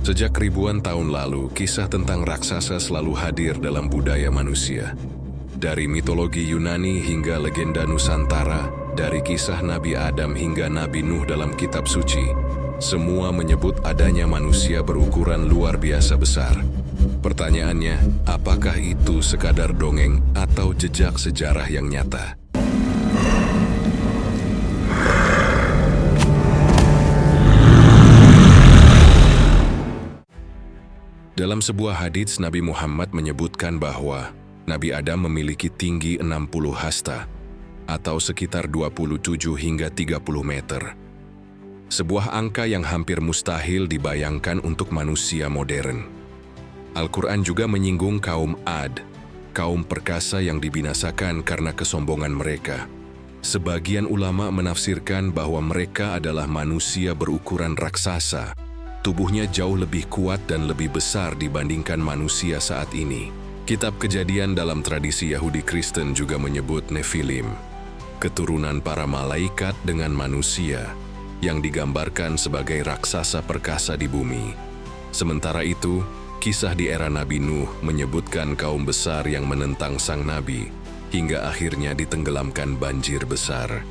Sejak ribuan tahun lalu, kisah tentang raksasa selalu hadir dalam budaya manusia. Dari mitologi Yunani hingga legenda Nusantara, dari kisah Nabi Adam hingga Nabi Nuh dalam kitab suci, semua menyebut adanya manusia berukuran luar biasa besar. Pertanyaannya, apakah itu sekadar dongeng atau jejak sejarah yang nyata? Dalam sebuah hadits, Nabi Muhammad menyebutkan bahwa Nabi Adam memiliki tinggi 60 hasta, atau sekitar 27 hingga 30 meter. Sebuah angka yang hampir mustahil dibayangkan untuk manusia modern. Al-Quran juga menyinggung kaum Ad, kaum perkasa yang dibinasakan karena kesombongan mereka. Sebagian ulama menafsirkan bahwa mereka adalah manusia berukuran raksasa. Tubuhnya jauh lebih kuat dan lebih besar dibandingkan manusia saat ini. Kitab Kejadian dalam tradisi Yahudi Kristen juga menyebut Nephilim, keturunan para malaikat dengan manusia, yang digambarkan sebagai raksasa perkasa di bumi. Sementara itu, kisah di era Nabi Nuh menyebutkan kaum besar yang menentang sang Nabi, hingga akhirnya ditenggelamkan banjir besar.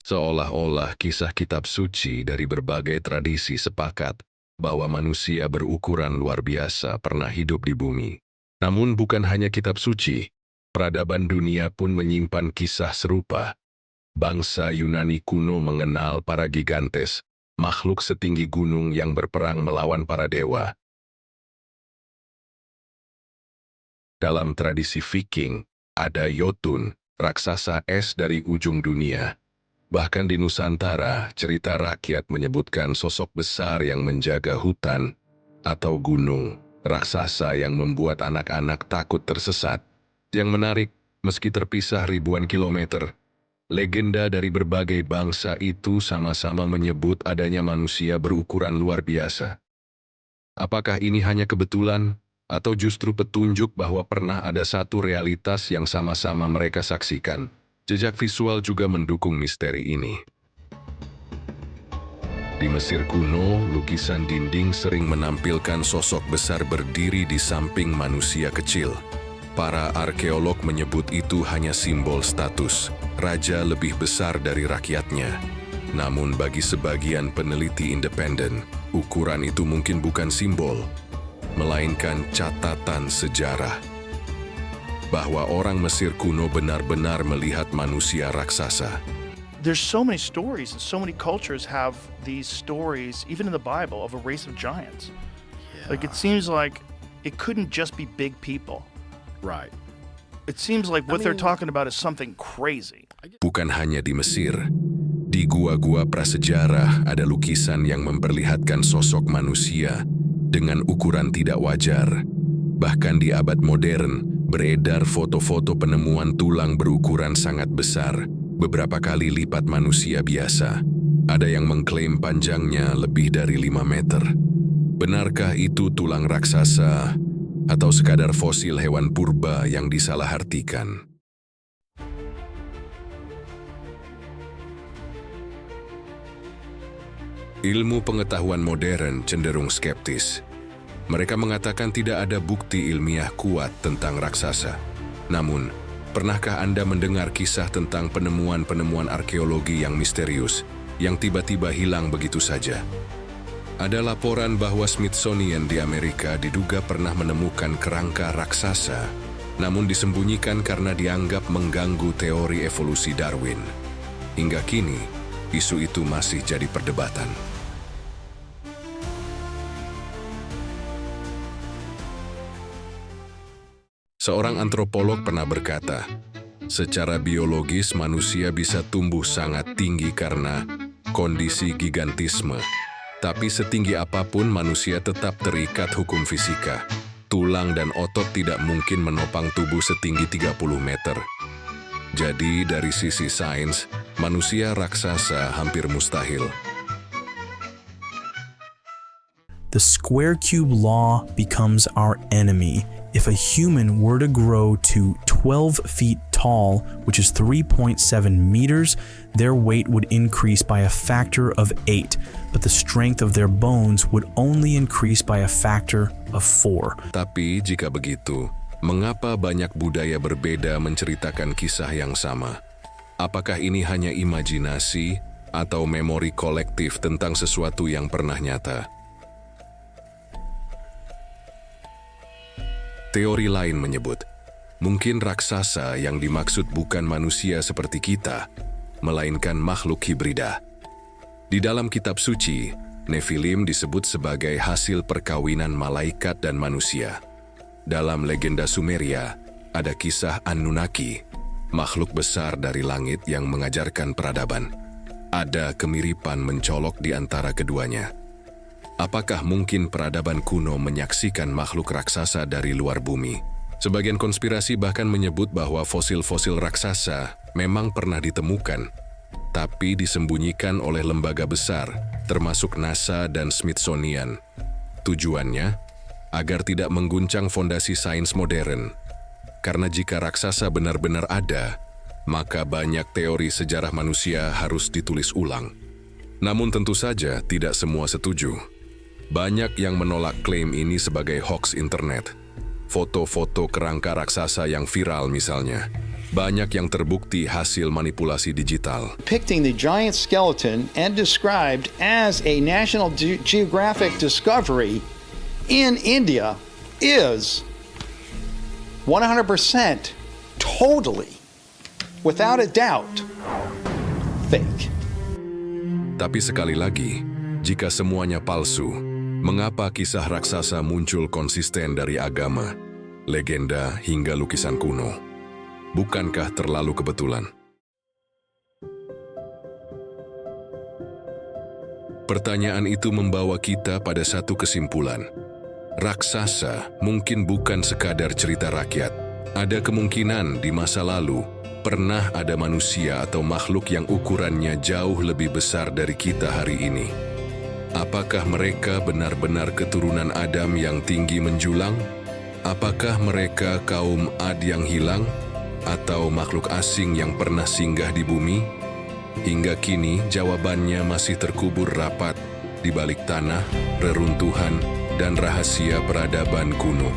Seolah-olah kisah kitab suci dari berbagai tradisi sepakat bahwa manusia berukuran luar biasa pernah hidup di bumi. Namun bukan hanya kitab suci, peradaban dunia pun menyimpan kisah serupa. Bangsa Yunani kuno mengenal para gigantes, makhluk setinggi gunung yang berperang melawan para dewa. Dalam tradisi Viking, ada Jotun, raksasa es dari ujung dunia. Bahkan di Nusantara, cerita rakyat menyebutkan sosok besar yang menjaga hutan atau gunung, raksasa yang membuat anak-anak takut tersesat. Yang menarik, meski terpisah ribuan kilometer, legenda dari berbagai bangsa itu sama-sama menyebut adanya manusia berukuran luar biasa. Apakah ini hanya kebetulan, atau justru petunjuk bahwa pernah ada satu realitas yang sama-sama mereka saksikan? Jejak visual juga mendukung misteri ini. Di Mesir kuno, lukisan dinding sering menampilkan sosok besar berdiri di samping manusia kecil. Para arkeolog menyebut itu hanya simbol status, raja lebih besar dari rakyatnya. Namun bagi sebagian peneliti independen, ukuran itu mungkin bukan simbol, melainkan catatan sejarah. Bahwa orang Mesir kuno benar-benar melihat manusia raksasa. There's so many stories and so many cultures have these stories, even in the Bible, of a race of giants. Like it seems like it couldn't just be big people. Right. It seems like what they're talking about is something crazy. Bukan hanya di Mesir. Di gua-gua prasejarah ada lukisan yang memperlihatkan sosok manusia dengan ukuran tidak wajar. Bahkan di abad modern, beredar foto-foto penemuan tulang berukuran sangat besar, beberapa kali lipat manusia biasa. Ada yang mengklaim panjangnya lebih dari 5 meter. Benarkah itu tulang raksasa atau sekadar fosil hewan purba yang disalahartikan? Ilmu pengetahuan modern cenderung skeptis. Mereka mengatakan tidak ada bukti ilmiah kuat tentang raksasa. Namun, pernahkah Anda mendengar kisah tentang penemuan-penemuan arkeologi yang misterius, yang tiba-tiba hilang begitu saja? Ada laporan bahwa Smithsonian di Amerika diduga pernah menemukan kerangka raksasa, namun disembunyikan karena dianggap mengganggu teori evolusi Darwin. Hingga kini, isu itu masih jadi perdebatan. Seorang antropolog pernah berkata, secara biologis manusia bisa tumbuh sangat tinggi karena kondisi gigantisme. Tapi setinggi apapun manusia tetap terikat hukum fisika. Tulang dan otot tidak mungkin menopang tubuh setinggi 30 meter. Jadi dari sisi sains, manusia raksasa hampir mustahil. The square cube law becomes our enemy if a human were to grow to 12 feet tall, which is 3.7 meters, their weight would increase by a factor of 8, but the strength of their bones would only increase by a factor of 4. Tapi jika begitu, mengapa banyak budaya berbeda menceritakan kisah yang sama? Apakah ini hanya imajinasi atau memori kolektif tentang sesuatu yang pernah nyata? Teori lain menyebut, mungkin raksasa yang dimaksud bukan manusia seperti kita, melainkan makhluk hibrida. Di dalam kitab suci, Nephilim disebut sebagai hasil perkawinan malaikat dan manusia. Dalam legenda Sumeria, ada kisah Anunnaki, makhluk besar dari langit yang mengajarkan peradaban. Ada kemiripan mencolok di antara keduanya. Apakah mungkin peradaban kuno menyaksikan makhluk raksasa dari luar bumi? Sebagian konspirasi bahkan menyebut bahwa fosil-fosil raksasa memang pernah ditemukan, tapi disembunyikan oleh lembaga besar, termasuk NASA dan Smithsonian. Tujuannya, agar tidak mengguncang fondasi sains modern. Karena jika raksasa benar-benar ada, maka banyak teori sejarah manusia harus ditulis ulang. Namun tentu saja tidak semua setuju. Banyak yang menolak klaim ini sebagai hoax internet. Foto-foto kerangka raksasa yang viral misalnya, banyak yang terbukti hasil manipulasi digital. Depicting the giant skeleton and described as a National Geographic discovery in India is 100% totally, without a doubt, fake. Tapi sekali lagi, jika semuanya palsu, mengapa kisah raksasa muncul konsisten dari agama, legenda hingga lukisan kuno? Bukankah terlalu kebetulan? Pertanyaan itu membawa kita pada satu kesimpulan. Raksasa mungkin bukan sekadar cerita rakyat. Ada kemungkinan di masa lalu pernah ada manusia atau makhluk yang ukurannya jauh lebih besar dari kita hari ini. Apakah mereka benar-benar keturunan Adam yang tinggi menjulang? Apakah mereka kaum Ad yang hilang? Atau makhluk asing yang pernah singgah di bumi? Hingga kini jawabannya masih terkubur rapat di balik tanah, reruntuhan, dan rahasia peradaban kuno.